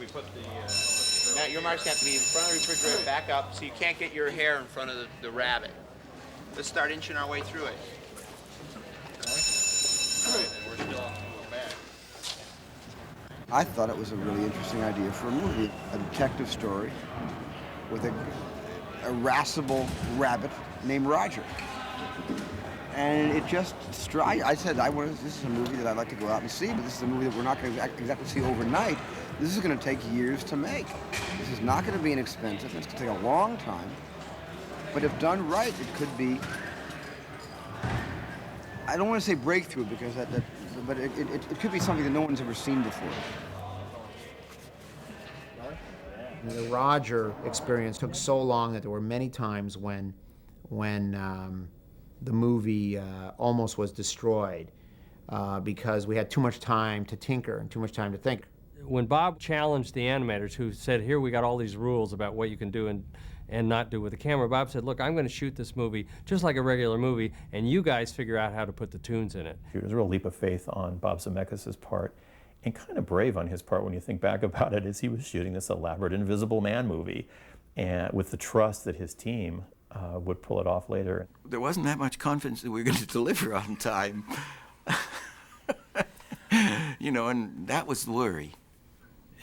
We put the... Now your marks have to be in front of the refrigerator, back up, so you can't get your hair in front of the rabbit. Let's start inching our way through it. Right, and we're still on the back. I thought it was a really interesting idea for a movie. A detective story with a irascible rabbit named Roger. And it just struck. I said, this is a movie that I'd like to go out and see, but this is a movie that we're not going to exactly see overnight. This is going to take years to make. This is not going to be inexpensive. It's going to take a long time. But if done right, it could be, I don't want to say breakthrough, because but it could be something that no one's ever seen before. The Roger experience took so long that there were many times when the movie almost was destroyed because we had too much time to tinker and too much time to think. When Bob challenged the animators who said, here we got all these rules about what you can do and not do with the camera, Bob said, look, I'm going to shoot this movie just like a regular movie, and you guys figure out how to put the tunes in it. It was a real leap of faith on Bob Zemeckis' part, and kind of brave on his part when you think back about it, as he was shooting this elaborate Invisible Man movie, and with the trust that his team would pull it off later. There wasn't that much confidence that we were going to deliver on time. You know, and that was the worry.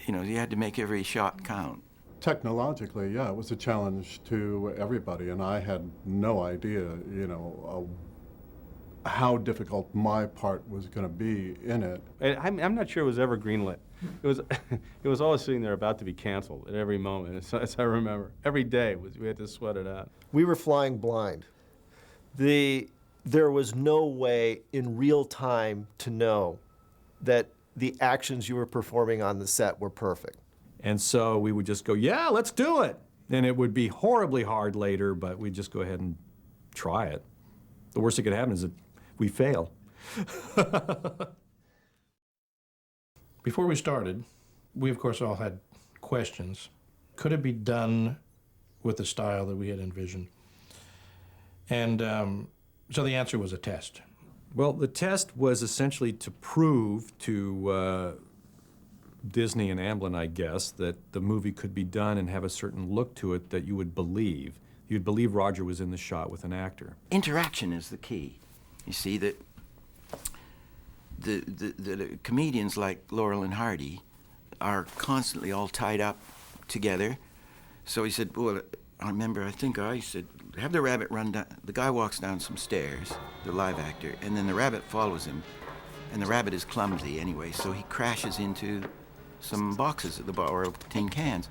You know, you had to make every shot count. Technologically, yeah, it was a challenge to everybody, and I had no idea, you know, how difficult my part was going to be in it. And I'm not sure it was ever greenlit. It was always sitting there about to be canceled at every moment, as I remember. Every day we had to sweat it out. We were flying blind. There was no way in real time to know that the actions you were performing on the set were perfect. And so we would just go, yeah, let's do it. And it would be horribly hard later, but we'd just go ahead and try it. The worst that could happen is that we fail. Before we started, we of course all had questions. Could it be done with the style that we had envisioned? And so the answer was a test. Well, the test was essentially to prove to Disney and Amblin, I guess, that the movie could be done and have a certain look to it that you would believe. You'd believe Roger was in the shot with an actor. Interaction is the key. You see that the comedians like Laurel and Hardy are constantly all tied up together. So he said, well, I remember, I think I said, have the rabbit run down. The guy walks down some stairs, the live actor, and then the rabbit follows him. And the rabbit is clumsy anyway, so he crashes into some boxes at the bar, or tin cans.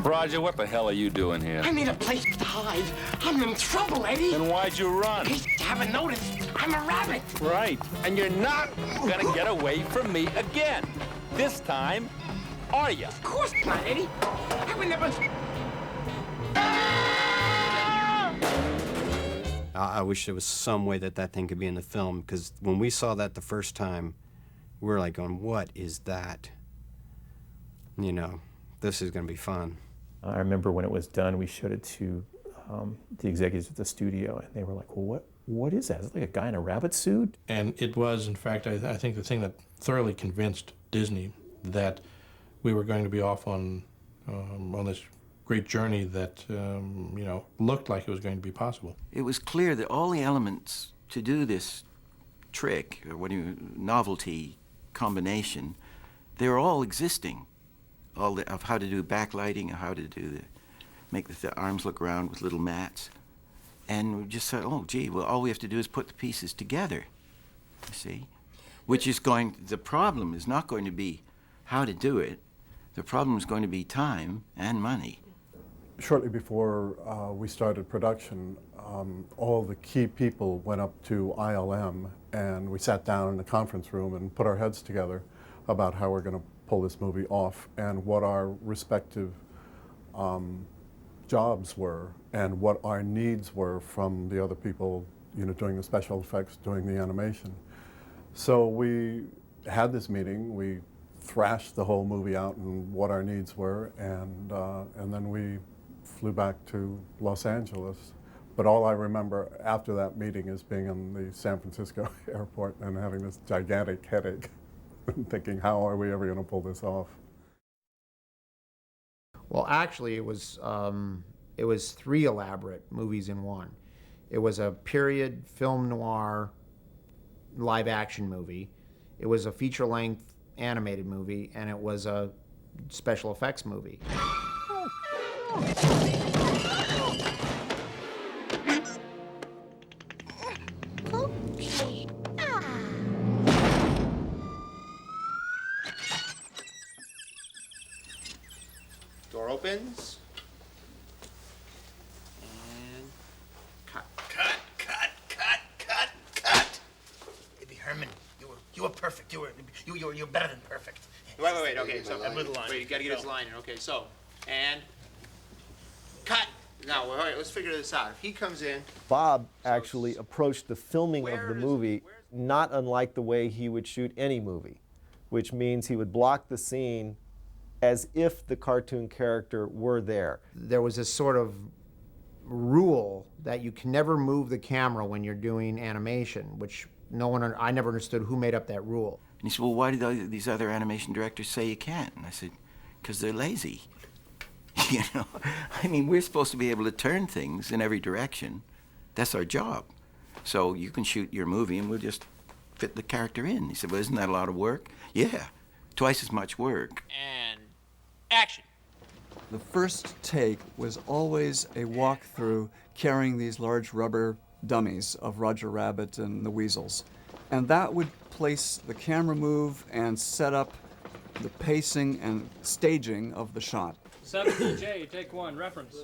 Roger, what the hell are you doing here? I need a place to hide. I'm in trouble, Eddie. Then why'd you run? In case you haven't noticed, I'm a rabbit. Right, and you're not gonna get away from me again. This time, are you? Of course not, Eddie. I would never... I wish there was some way that thing could be in the film, because when we saw that the first time, we were like going, what is that? You know, this is going to be fun. I remember when it was done, we showed it to the executives at the studio, and they were like, well, what is that? Is it like a guy in a rabbit suit? And it was, in fact, I think the thing that thoroughly convinced Disney that we were going to be off on this great journey that, you know, looked like it was going to be possible. It was clear that all the elements to do this trick, or novelty combination, they were all existing. Of how to do backlighting, how to do make the arms look round with little mats. And we just said, oh, gee, well, all we have to do is put the pieces together, you see? The problem is not going to be how to do it. The problem is going to be time and money. Shortly before we started production, all the key people went up to ILM, and we sat down in the conference room and put our heads together about how we're going to pull this movie off and what our respective jobs were and what our needs were from the other people, you know, doing the special effects, doing the animation. So we had this meeting, we thrashed the whole movie out and what our needs were, and then we flew back to Los Angeles. But all I remember after that meeting is being in the San Francisco airport and having this gigantic headache and thinking, how are we ever going to pull this off? Well, actually, it was 3 elaborate movies in one. It was a period film noir live-action movie. It was a feature-length animated movie, and it was a special effects movie. Door opens. And cut. Cut! Baby Herman, you were perfect. You were better than perfect. Wait. Okay, so A little line. wait, you gotta get his line in. Okay, so and cut. Now, all right, let's figure this out. If he comes in, Bob actually approached the filming of the movie not unlike the way he would shoot any movie, which means he would block the scene as if the cartoon character were there. There was this sort of rule that you can never move the camera when you're doing animation, which I never understood who made up that rule. And he said, well, why did these other animation directors say you can't? And I said, because they're lazy. You know, I mean, we're supposed to be able to turn things in every direction. That's our job. So you can shoot your movie and we'll just fit the character in. He said, well, isn't that a lot of work? Yeah, twice as much work. and action. The first take was always a walkthrough carrying these large rubber dummies of Roger Rabbit and the Weasels. And that would place the camera move and set up the pacing and staging of the shot. 70J, take 1, reference.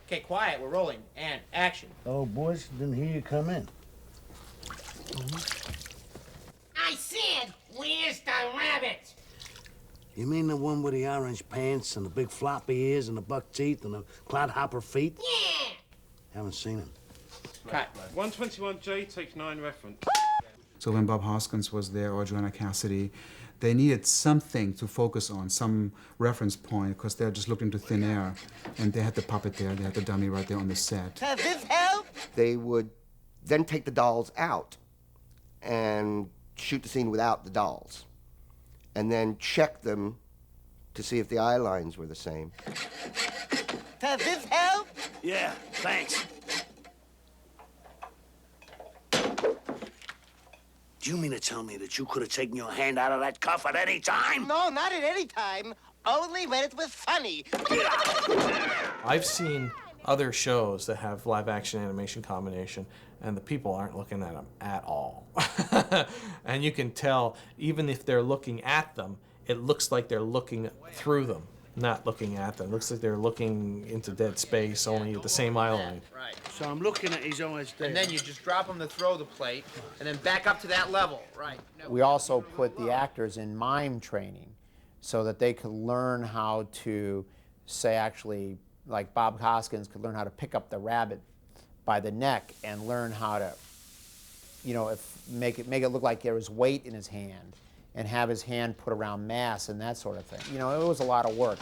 Okay, quiet, we're rolling. And action. Oh, boys, didn't hear you come in. I said, where's the rabbit? You mean the one with the orange pants and the big floppy ears and the buck teeth and the clodhopper feet? Yeah. Haven't seen him. Cut. 121J, take 9, reference. So when Bob Hoskins was there or Joanna Cassidy, they needed something to focus on, some reference point, because they just looked into thin air. And they had the puppet there, they had the dummy right there on the set. Does this help? They would then take the dolls out and shoot the scene without the dolls, and then check them to see if the eye lines were the same. Does this help? Yeah, thanks. Do you mean to tell me that you could have taken your hand out of that cuff at any time? No, not at any time. Only when it was funny. I've seen other shows that have live-action animation combination, and the people aren't looking at them at all. And you can tell, even if they're looking at them, it looks like they're looking through them, not looking at them. It looks like they're looking into dead space, only at the same eye line. Right. So I'm looking at his eyes there. And then you just drop him to throw the plate, and then back up to that level. Right. No. We also put the actors in mime training so that they could learn how to, say, actually, like Bob Hoskins could learn how to pick up the rabbit by the neck and learn how to, you know, make it look like there was weight in his hand and have his hand put around mass and that sort of thing. You know, it was a lot of work.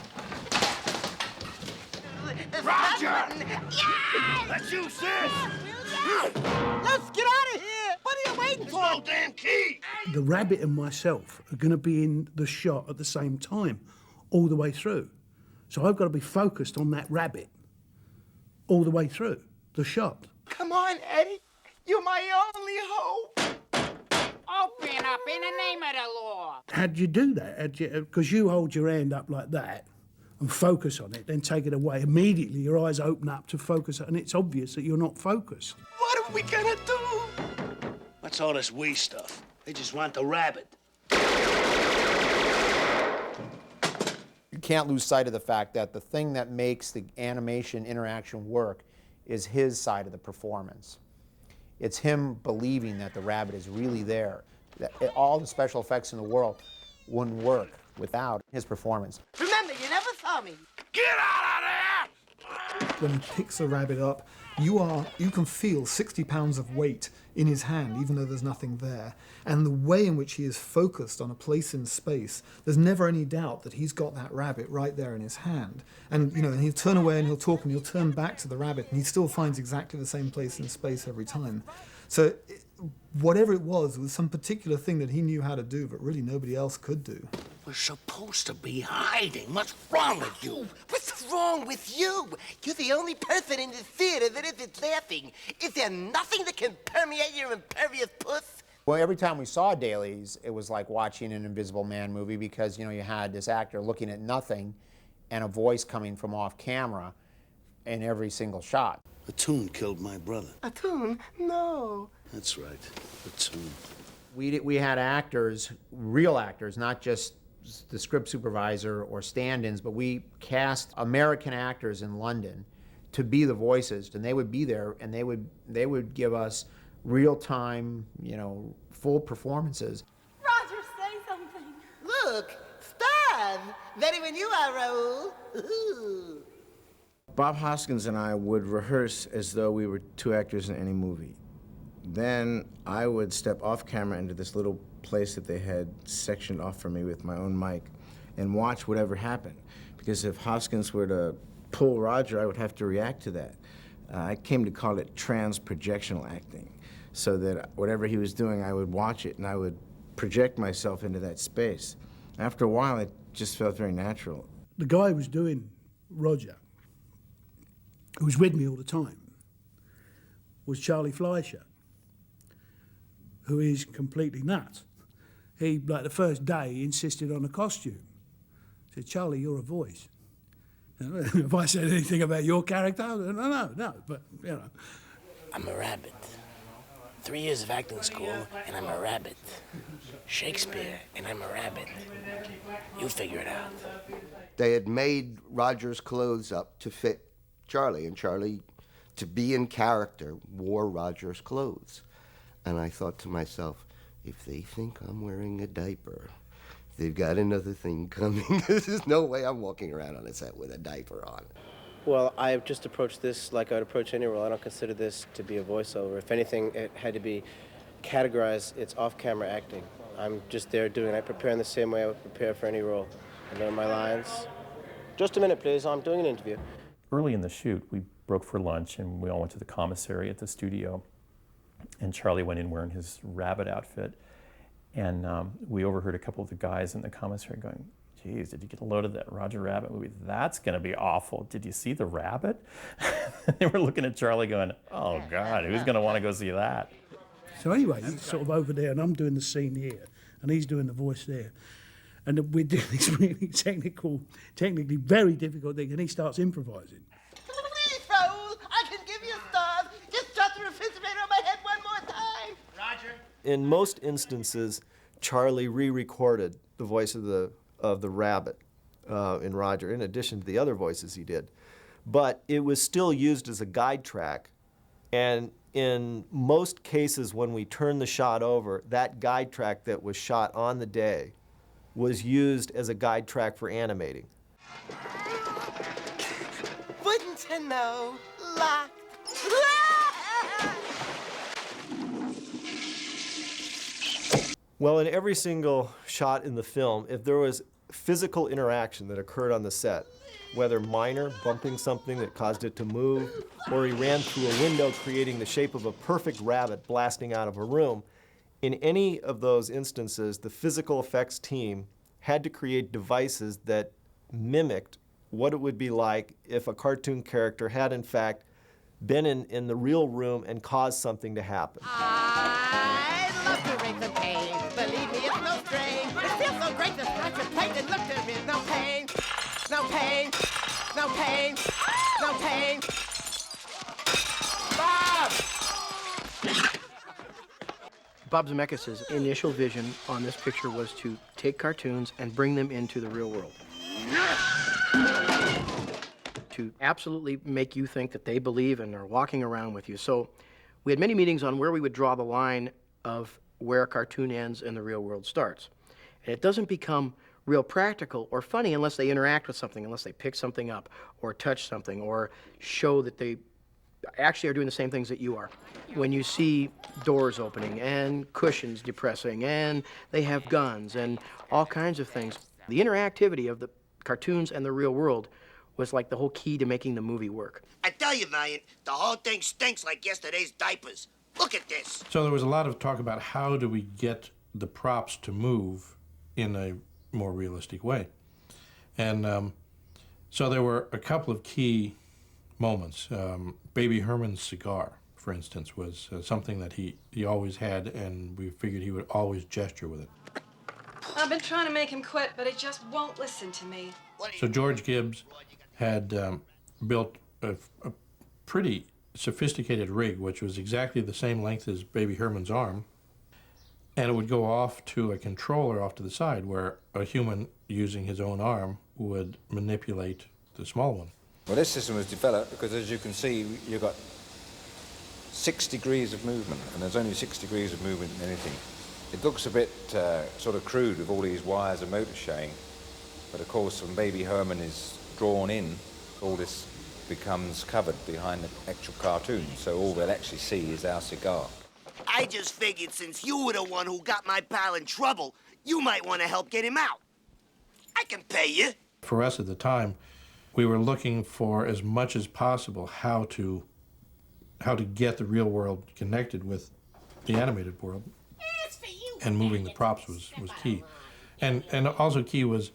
Roger! Yeah! That's you, sis! Let's get out of here! What are you waiting for? No damn key! The rabbit and myself are going to be in the shot at the same time, all the way through. So I've got to be focused on that rabbit all the way through the shot. Come on, Eddie. You're my only hope. Open up in the name of the law. How'd you do that? Because you hold your hand up like that and focus on it, then take it away. Immediately your eyes open up to focus, and it's obvious that you're not focused. What are we gonna do? What's all this we stuff? They just want the rabbit. You can't lose sight of the fact that the thing that makes the animation interaction work is his side of the performance. It's him believing that the rabbit is really there. That all the special effects in the world wouldn't work without his performance. Remember, you never saw me. Get out of there! when he picks a rabbit up, you can feel 60 pounds of weight in his hand, even though there's nothing there. And the way in which he is focused on a place in space, there's never any doubt that he's got that rabbit right there in his hand. And and he'll turn away and he'll talk and he'll turn back to the rabbit, and he still finds exactly the same place in space every time. So whatever it was some particular thing that he knew how to do, but really nobody else could do. We're supposed to be hiding. What's wrong with you? What's wrong with you? You're the only person in the theater that isn't laughing. Is there nothing that can permeate your impervious puss? Well, every time we saw dailies, it was like watching an Invisible Man movie because, you had this actor looking at nothing and a voice coming from off camera in every single shot. A tune killed my brother. A tune? No. That's right, a tune. We had actors, real actors, not just the script supervisor or stand-ins, but we cast American actors in London to be the voices, and they would be there and they would give us real-time, full performances. Roger, say something. Look, stars. Ready when you are, Raoul. Ooh. Bob Hoskins and I would rehearse as though we were two actors in any movie. Then I would step off camera into this little place that they had sectioned off for me with my own mic and watch whatever happened. Because if Hoskins were to pull Roger, I would have to react to that. I came to call it trans-projectional acting, so that whatever he was doing, I would watch it and I would project myself into that space. After a while, it just felt very natural. The guy who was doing Roger, who was with me all the time, was Charlie Fleischer, who is completely nuts. He, like the first day, he insisted on a costume. He said, "Charlie, you're a voice." If I said anything about your character, no, but, I'm a rabbit. 3 years of acting school, and I'm a rabbit. Shakespeare, and I'm a rabbit. You figure it out. They had made Roger's clothes up to fit Charlie, and Charlie, to be in character, wore Roger's clothes. And I thought to myself, if they think I'm wearing a diaper, they've got another thing coming. There's no way I'm walking around on a set with a diaper on. Well, I've just approached this like I would approach any role. I don't consider this to be a voiceover. If anything, it had to be categorized. It's off-camera acting. I'm just there doing it. I prepare in the same way I would prepare for any role. I learn my lines. Just a minute, please. I'm doing an interview. Early in the shoot, we broke for lunch and we all went to the commissary at the studio. And Charlie went in wearing his rabbit outfit. And we overheard a couple of the guys in the commissary going, "Geez, did you get a load of that Roger Rabbit movie? That's going to be awful. Did you see the rabbit?" They were looking at Charlie going, "Oh, God, who's going to want to go see that?" So anyway, he's sort of over there, and I'm doing the scene here, and he's doing the voice there. And we're doing this really technically very difficult thing, and he starts improvising. Please, Raoul, I can give you stars. Just drop the refrigerator on my head one more time. Roger. In most instances, Charlie re-recorded the voice of the rabbit in Roger, in addition to the other voices he did. But it was still used as a guide track, and in most cases when we turned the shot over, that guide track that was shot on the day was used as a guide track for animating. Wouldn't you know? Locked. Well, in every single shot in the film, if there was physical interaction that occurred on the set, whether minor, bumping something that caused it to move, or he ran through a window creating the shape of a perfect rabbit blasting out of a room, in any of those instances, the physical effects team had to create devices that mimicked what it would be like if a cartoon character had, in fact, been in the real room and caused something to happen. I love to rape the pain. Believe me, it's no strain. It feels so great to scratch your plate and look at me. No pain, no pain, no pain, no pain. Bob! Bob Zemeckis' initial vision on this picture was to take cartoons and bring them into the real world. To absolutely make you think that they believe and are walking around with you. So we had many meetings on where we would draw the line of where a cartoon ends and the real world starts. And it doesn't become real practical or funny unless they interact with something, unless they pick something up or touch something or show that they actually are doing the same things that you are. When you see doors opening and cushions depressing and they have guns and all kinds of things, the interactivity of the cartoons and the real world was like the whole key to making the movie work. I tell you, Valiant, the whole thing stinks like yesterday's diapers. Look at this. So there was a lot of talk about how do we get the props to move in a more realistic way. And so there were a couple of key moments. Baby Herman's cigar, for instance, was something that he always had, and we figured he would always gesture with it. I've been trying to make him quit, but he just won't listen to me. So George Gibbs had built a pretty sophisticated rig, which was exactly the same length as Baby Herman's arm, and it would go off to a controller off to the side where a human using his own arm would manipulate the small one. Well, this system was developed because, as you can see, you've got 6 degrees of movement, and there's only 6 degrees of movement in anything. It looks a bit sort of crude with all these wires and motors showing, but of course when Baby Herman is drawn in, all this becomes covered behind the actual cartoon, so all we'll actually see is our cigar. I just figured since you were the one who got my pal in trouble, you might want to help get him out. I can pay you. For us at the time, we were looking for as much as possible how to get the real world connected with the animated world, and moving the props was key, and also key was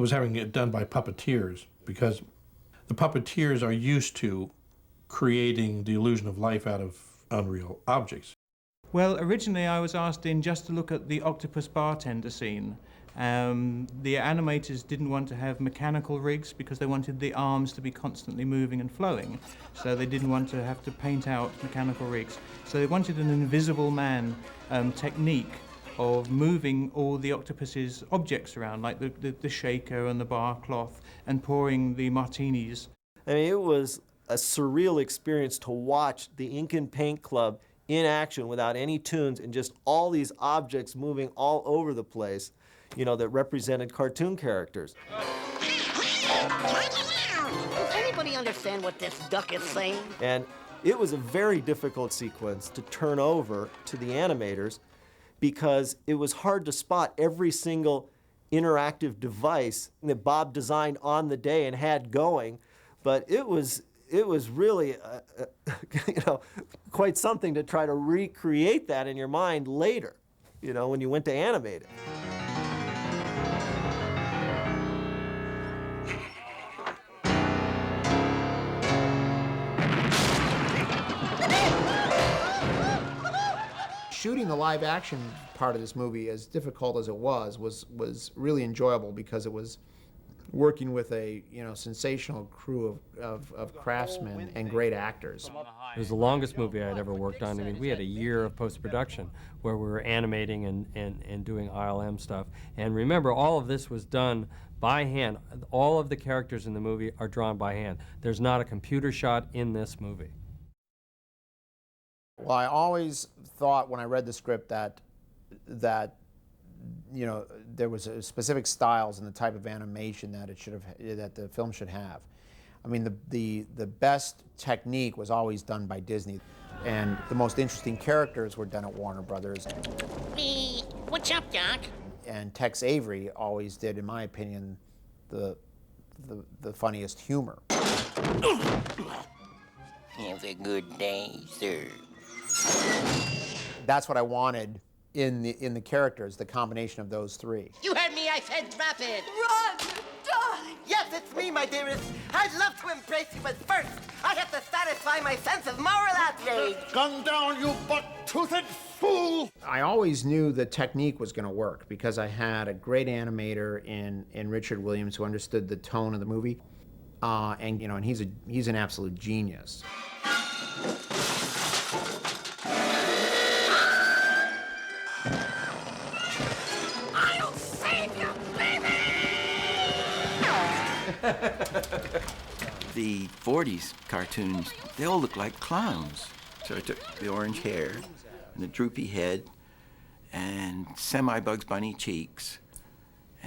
having it done by puppeteers, because the puppeteers are used to creating the illusion of life out of unreal objects. Well, originally I was asked in just to look at the octopus bartender scene. The animators didn't want to have mechanical rigs because they wanted the arms to be constantly moving and flowing. So they didn't want to have to paint out mechanical rigs. So they wanted an invisible man technique of moving all the octopus's objects around, like the shaker and the bar cloth, and pouring the martinis. I mean, it was a surreal experience to watch the Ink and Paint Club in action without any tunes and just all these objects moving all over the place, you know, that represented cartoon characters. Does anybody understand what this duck is saying? And it was a very difficult sequence to turn over to the animators because it was hard to spot every single interactive device that Bob designed on the day and had going, but it was really, you know, quite something to try to recreate that in your mind later, you know, when you went to animate it. Shooting the live action part of this movie, as difficult as it was really enjoyable because it was working with a sensational crew of craftsmen and great actors. It was the longest movie I'd ever worked on. I mean, we had a year of post-production where we were animating and doing ILM stuff. And remember, all of this was done by hand. All of the characters in the movie are drawn by hand. There's not a computer shot in this movie. Well, I always thought when I read the script that there was a specific styles and the type of animation that the film should have. I mean, the best technique was always done by Disney, and the most interesting characters were done at Warner Brothers. Hey, what's up, Doc? And Tex Avery always did, in my opinion, the funniest humor. Have a good day, sir. That's what I wanted in the characters, the combination of those three. You heard me, I said rapid. Run, darling. Yes, it's me, my dearest. I'd love to embrace you, but first, I have to satisfy my sense of moral outrage. Gun down, you buck-toothed fool! I always knew the technique was going to work because I had a great animator in Richard Williams who understood the tone of the movie, and he's an absolute genius. I'll save you, baby! The 40s cartoons, they all look like clowns. So I took the orange hair and the droopy head and semi-Bugs Bunny cheeks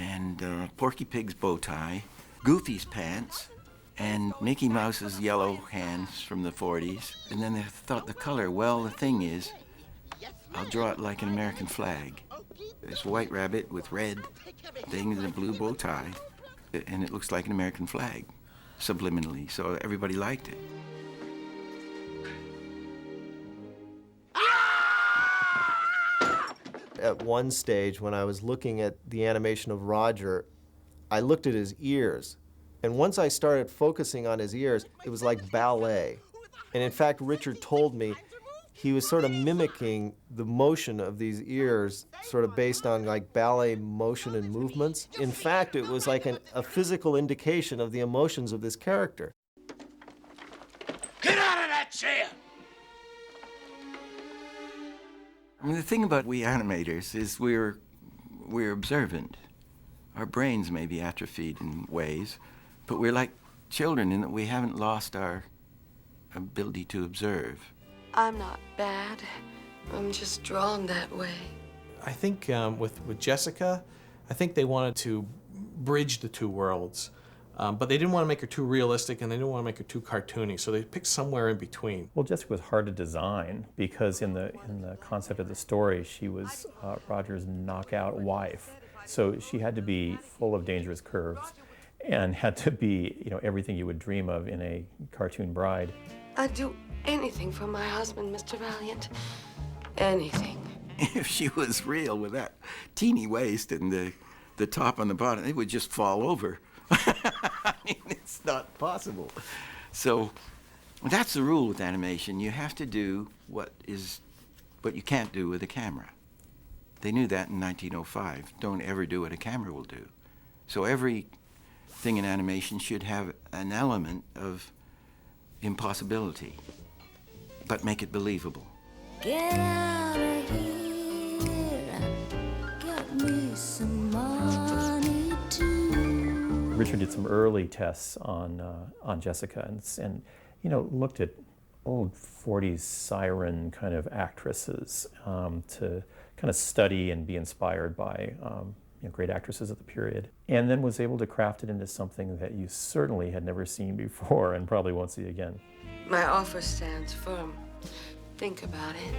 and Porky Pig's bow tie, Goofy's pants, and Mickey Mouse's yellow hands from the 40s. And then they thought the color, well, the thing is, I'll draw it like an American flag. It's a white rabbit with red things and a blue bow tie, and it looks like an American flag, subliminally, so everybody liked it. At one stage, when I was looking at the animation of Roger, I looked at his ears. And once I started focusing on his ears, it was like ballet. And in fact, Richard told me he was sort of mimicking the motion of these ears, sort of based on like ballet motion and movements. In fact, it was like a physical indication of the emotions of this character. Get out of that chair! I mean, the thing about we animators is we're observant. Our brains may be atrophied in ways, but we're like children in that we haven't lost our ability to observe. I'm not bad. I'm just drawn that way. I think with Jessica, I think they wanted to bridge the two worlds. But they didn't want to make her too realistic, and they didn't want to make her too cartoony, so they picked somewhere in between. Well, Jessica was hard to design because in the concept of the story, she was Roger's knockout wife. So she had to be full of dangerous curves and had to be, everything you would dream of in a cartoon bride. I'd do anything for my husband, Mr. Valiant. Anything. If she was real with that teeny waist and the top and the bottom, it would just fall over. I mean, it's not possible. So that's the rule with animation. You have to do what you can't do with a camera. They knew that in 1905. Don't ever do what a camera will do. So everything in animation should have an element of impossibility, but make it believable. Get out of here, get me some money too. Richard did some early tests on Jessica and looked at old 40s siren kind of actresses to kind of study and be inspired by great actresses of the period, and then was able to craft it into something that you certainly had never seen before and probably won't see again. My offer stands firm. Think about it.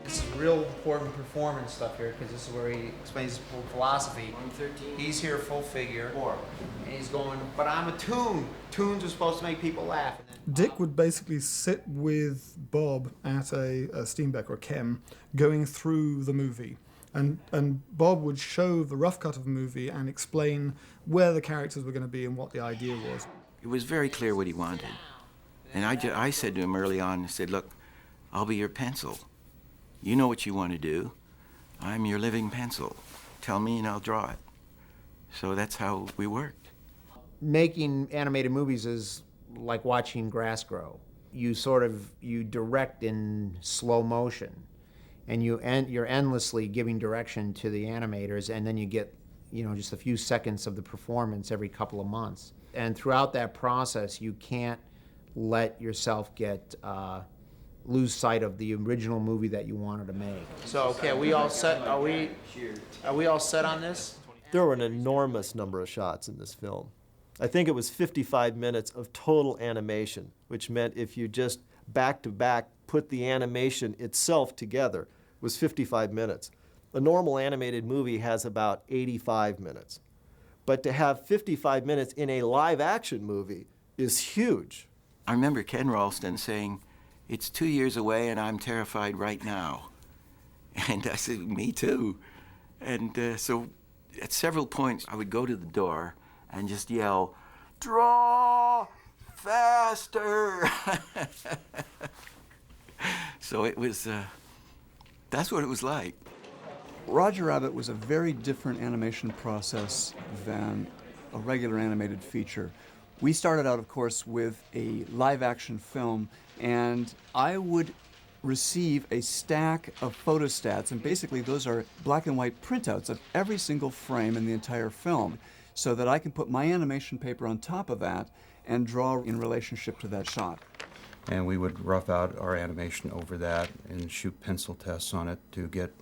This is real important performance stuff here, because this is where he explains his full philosophy. 113. He's here full figure. 4. And he's going, but I'm a toon. Toons are supposed to make people laugh. Dick would basically sit with Bob at a Steenbeck or a Chem going through the movie. And Bob would show the rough cut of the movie and explain where the characters were going to be and what the idea was. It was very clear what he wanted. And I said to him early on, I said, look, I'll be your pencil. You know what you want to do. I'm your living pencil. Tell me and I'll draw it. So that's how we worked. Making animated movies is like watching grass grow. You direct in slow motion, and you're endlessly giving direction to the animators, and then you get, just a few seconds of the performance every couple of months. And throughout that process, you can't let yourself lose sight of the original movie that you wanted to make. So, okay, are we all set? Are we all set on this? There were an enormous number of shots in this film. I think it was 55 minutes of total animation, which meant if you just back-to-back put the animation itself together, was 55 minutes. A normal animated movie has about 85 minutes. But to have 55 minutes in a live-action movie is huge. I remember Ken Ralston saying, it's 2 years away and I'm terrified right now. And I said, me too. And so at several points, I would go to the door and just yell, draw faster. So it was, that's what it was like. Roger Rabbit was a very different animation process than a regular animated feature. We started out, of course, with a live-action film, and I would receive a stack of photostats, and basically those are black and white printouts of every single frame in the entire film, so that I can put my animation paper on top of that and draw in relationship to that shot. And we would rough out our animation over that and shoot pencil tests on it to get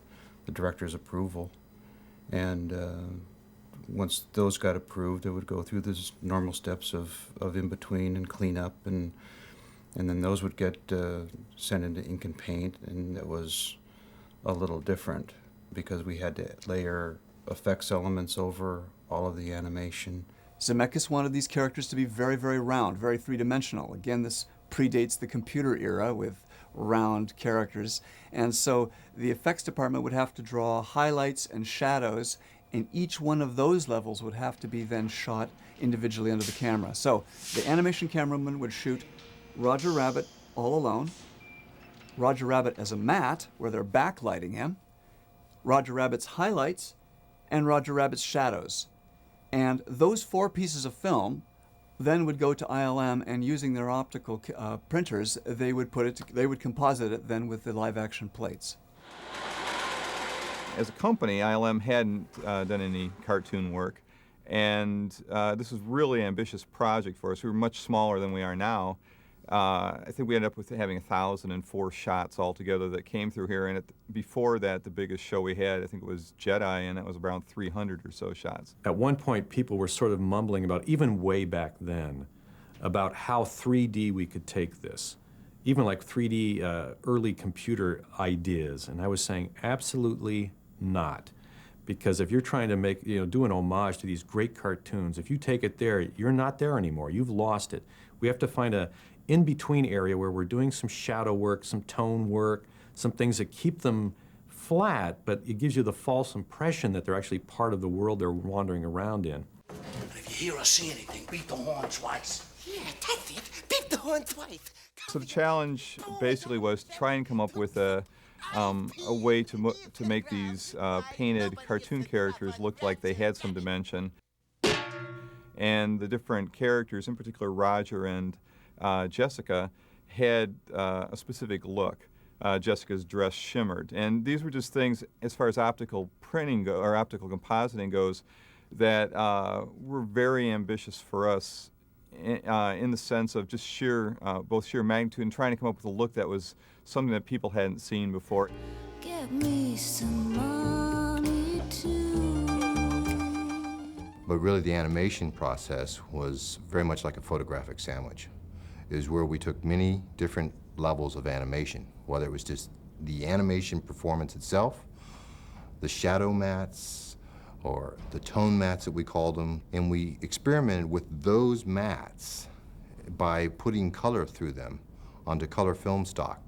the director's approval. And once those got approved, it would go through the normal steps of in-between and cleanup, and then those would get sent into ink and paint, and it was a little different because we had to layer effects elements over all of the animation. Zemeckis wanted these characters to be very, very round, very three-dimensional. Again, this predates the computer era with round characters. And so the effects department would have to draw highlights and shadows, and each one of those levels would have to be then shot individually under the camera. So the animation cameraman would shoot Roger Rabbit all alone, Roger Rabbit as a matte, where they're backlighting him, Roger Rabbit's highlights, and Roger Rabbit's shadows. And those 4 pieces of film then would go to ILM, and using their optical printers, they would composite it then with the live-action plates. As a company, ILM hadn't done any cartoon work, and this was a really ambitious project for us. We were much smaller than we are now. I think we ended up with having 1,004 shots altogether that came through here, and before that, the biggest show we had, I think it was Jedi, and that was around 300 or so shots. At one point, people were sort of mumbling about, even way back then, about how 3D we could take this. Even like 3D early computer ideas, and I was saying absolutely not. Because if you're trying to make, do an homage to these great cartoons, if you take it there, you're not there anymore. You've lost it. We have to find a in-between area where we're doing some shadow work, some tone work, some things that keep them flat, but it gives you the false impression that they're actually part of the world they're wandering around in. But if you hear or see anything, beat the horn twice. Yeah, that's it. Beat the horn twice. So the challenge basically was to try and come up with a way to make these painted cartoon characters look like they had some dimension. And the different characters, in particular Roger and Jessica, had a specific look. Jessica's dress shimmered. And these were just things, as far as optical printing or optical compositing goes, that were very ambitious for us in the sense of just both sheer magnitude and trying to come up with a look that was something that people hadn't seen before. Get me some money too. But really the animation process was very much like a photographic sandwich. It was where we took many different levels of animation, whether it was just the animation performance itself, the shadow mats, or the tone mats that we called them, and we experimented with those mats by putting color through them onto color film stock.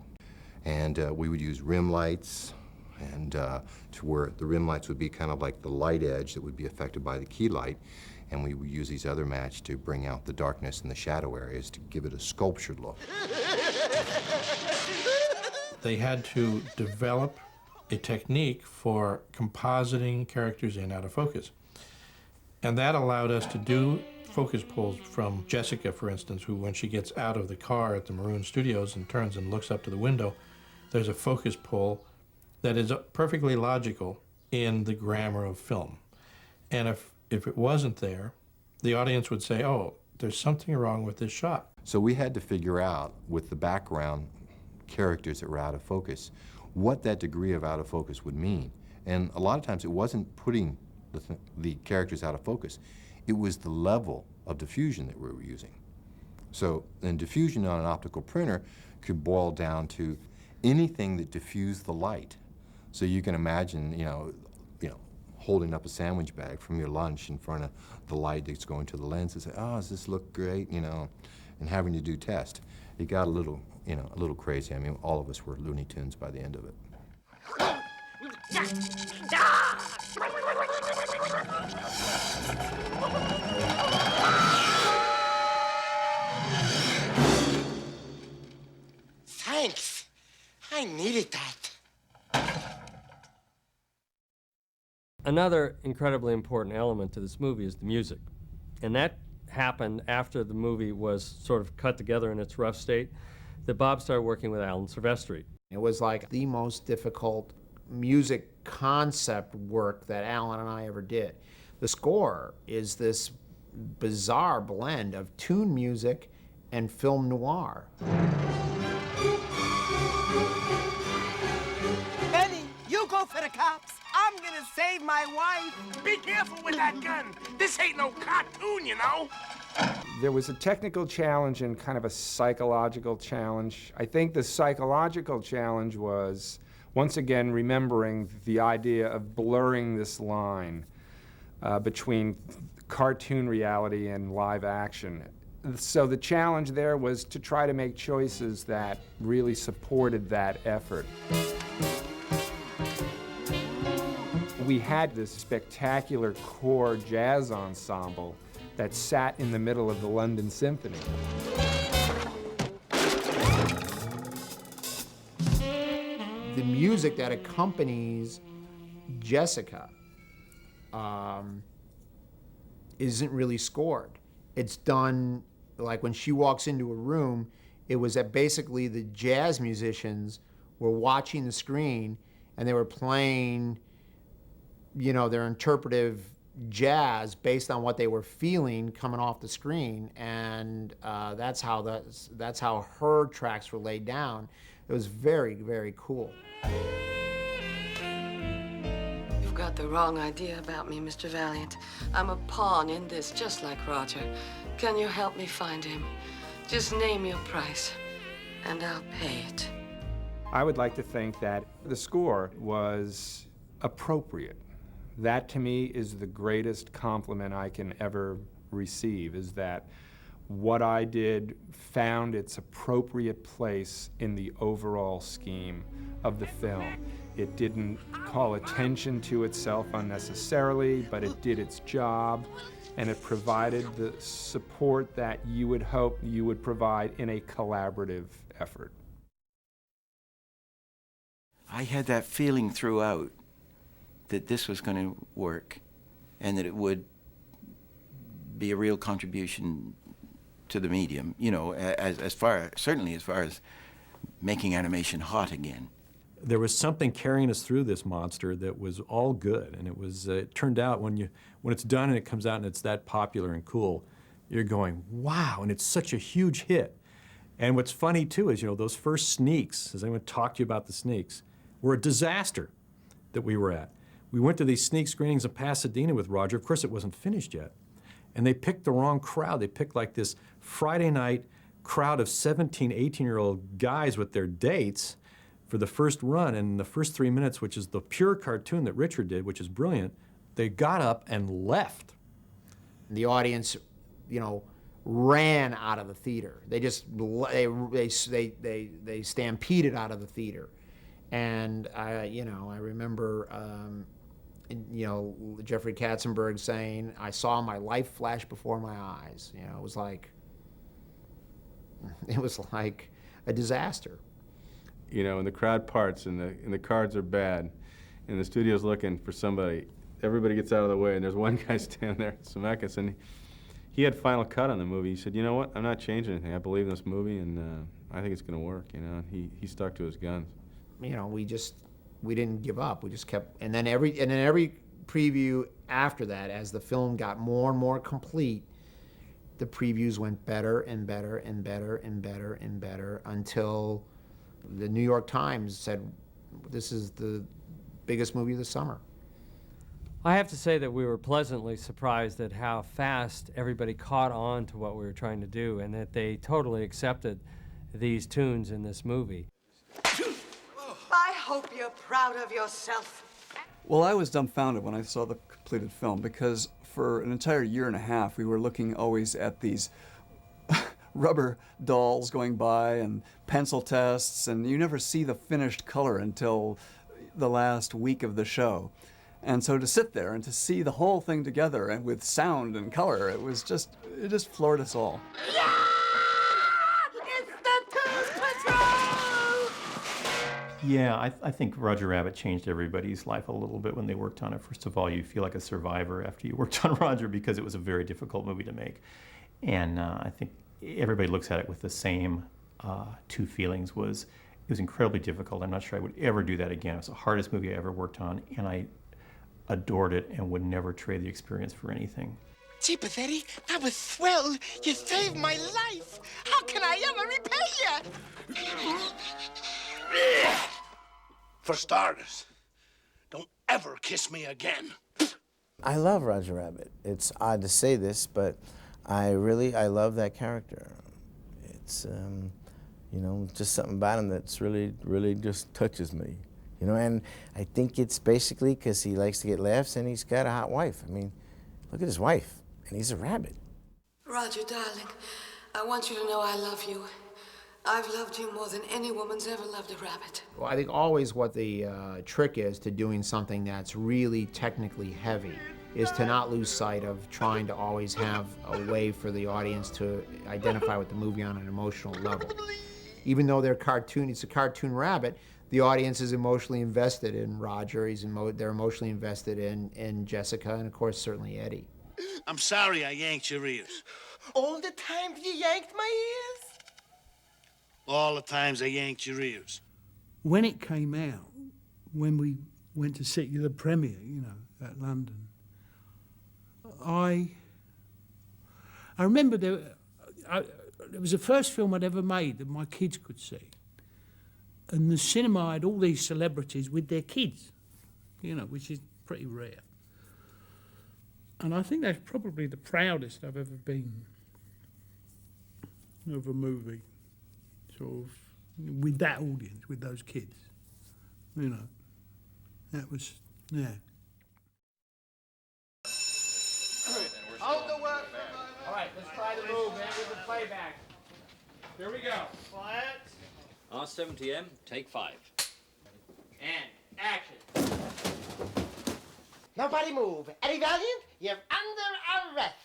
And we would use rim lights, and to where the rim lights would be kind of like the light edge that would be affected by the key light, and we would use these other mats to bring out the darkness in the shadow areas to give it a sculptured look. They had to develop a technique for compositing characters in out of focus. And that allowed us to do focus pulls from Jessica, for instance, who when she gets out of the car at the Maroon Studios and turns and looks up to the window, there's a focus pull that is perfectly logical in the grammar of film. And if it wasn't there, the audience would say, oh, there's something wrong with this shot. So we had to figure out, with the background characters that were out of focus, what that degree of out of focus would mean. And a lot of times it wasn't putting the characters out of focus, it was the level of diffusion that we were using. So, and diffusion on an optical printer could boil down to anything that diffused the light. So you can imagine, holding up a sandwich bag from your lunch in front of the light that's going to the lens and say, oh, does this look great, and having to do tests. It got a little crazy. I mean, all of us were Looney Tunes by the end of it. Thanks. I needed that. Another incredibly important element to this movie is the music. And that happened after the movie was sort of cut together in its rough state, that Bob started working with Alan Silvestri. It was like the most difficult music concept work that Alan and I ever did. The score is this bizarre blend of tune music and film noir. Benny, you go for the cops. I'm gonna save my wife. Be careful with that gun. This ain't no cartoon, you know. There was a technical challenge and kind of a psychological challenge. I think the psychological challenge was, once again, remembering the idea of blurring this line between cartoon reality and live action. So the challenge there was to try to make choices that really supported that effort. We had this spectacular core jazz ensemble that sat in the middle of the London Symphony. The music that accompanies Jessica isn't really scored. It's done, like when she walks into a room, it was that basically the jazz musicians were watching the screen and they were playing, you know, their interpretive jazz based on what they were feeling coming off the screen, and that's how her tracks were laid down. It was very, very cool. You've got the wrong idea about me, Mr. Valiant. I'm a pawn in this, just like Roger. Can you help me find him? Just name your price, and I'll pay it. I would like to think that the score was appropriate. That, to me, is the greatest compliment I can ever receive, is that what I did found its appropriate place in the overall scheme of the film. It didn't call attention to itself unnecessarily, but it did its job, and it provided the support that you would hope you would provide in a collaborative effort. I had that feeling throughout that this was going to work and that it would be a real contribution to the medium, you know, certainly as far as making animation hot again. There was something carrying us through this monster that was all good, and it turned out when it's done and it comes out and it's that popular and cool, you're going, wow, and it's such a huge hit. And what's funny too is, you know, those first sneaks, has anyone talked to you about the sneaks, were a disaster that we were at. We went to these sneak screenings in Pasadena with Roger. Of course, it wasn't finished yet. And they picked the wrong crowd. They picked like this Friday night crowd of 17, 18-year-old guys with their dates for the first run. And in the first 3 minutes, which is the pure cartoon that Richard did, which is brilliant, they got up and left. The audience, you know, ran out of the theater. They just, they stampeded out of the theater. And I remember, Jeffrey Katzenberg saying, "I saw my life flash before my eyes." You know, it was like a disaster. You know, and the crowd parts, and the cards are bad, and the studio's looking for somebody. Everybody gets out of the way, and there's one guy standing there, Zemeckis, and he had final cut on the movie. He said, "You know what? I'm not changing anything. I believe in this movie, and I think it's going to work." You know, and he stuck to his guns. You know, we didn't give up. We just kept, and then every preview after that, as the film got more and more complete, the previews went better and better and better and better and better until the New York Times said, "This is the biggest movie of the summer." I have to say that we were pleasantly surprised at how fast everybody caught on to what we were trying to do, and that they totally accepted these tunes in this movie. I hope you're proud of yourself. Well, I was dumbfounded when I saw the completed film, because for an entire year and a half we were looking always at these rubber dolls going by and pencil tests, and you never see the finished color until the last week of the show. And so to sit there and to see the whole thing together and with sound and color, it just floored us all. Yeah, I think Roger Rabbit changed everybody's life a little bit when they worked on it. First of all, you feel like a survivor after you worked on Roger, because it was a very difficult movie to make. And I think everybody looks at it with the same two feelings. It was incredibly difficult. I'm not sure I would ever do that again. It was the hardest movie I ever worked on, and I adored it and would never trade the experience for anything. Jeepers, Eddie, that was swell. You saved my life. How can I ever repay you? For starters, ever kiss me again. I love Roger Rabbit. It's odd to say this, but I love that character. It's, you know, just something about him that's really just touches me. You know, and I think it's basically because he likes to get laughs and he's got a hot wife. I mean, look at his wife, and he's a rabbit. Roger, darling, I want you to know I love you. I've loved you more than any woman's ever loved a rabbit. Well, I think always what the trick is to doing something that's really technically heavy is to not lose sight of trying to always have a way for the audience to identify with the movie on an emotional level. Even though it's a cartoon rabbit, the audience is emotionally invested in Roger. They're emotionally invested in Jessica, and of course, certainly Eddie. I'm sorry I yanked your ears. All the times you yanked my ears? All the times I yanked your ears. When it came out, when we went to see the premiere, you know, at London, I remember it was the first film I'd ever made that my kids could see. And the cinema had all these celebrities with their kids, you know, which is pretty rare. And I think that's probably the proudest I've ever been of a movie, sort of, with that audience, with those kids. You know, that was, yeah. Hold the work. All right, let's try the move, man, with the playback. Here we go. Quiet. R70M, take 5. And action. Nobody move. Eddie Valiant, you're under arrest.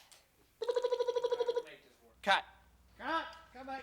Cut. Cut. Come back.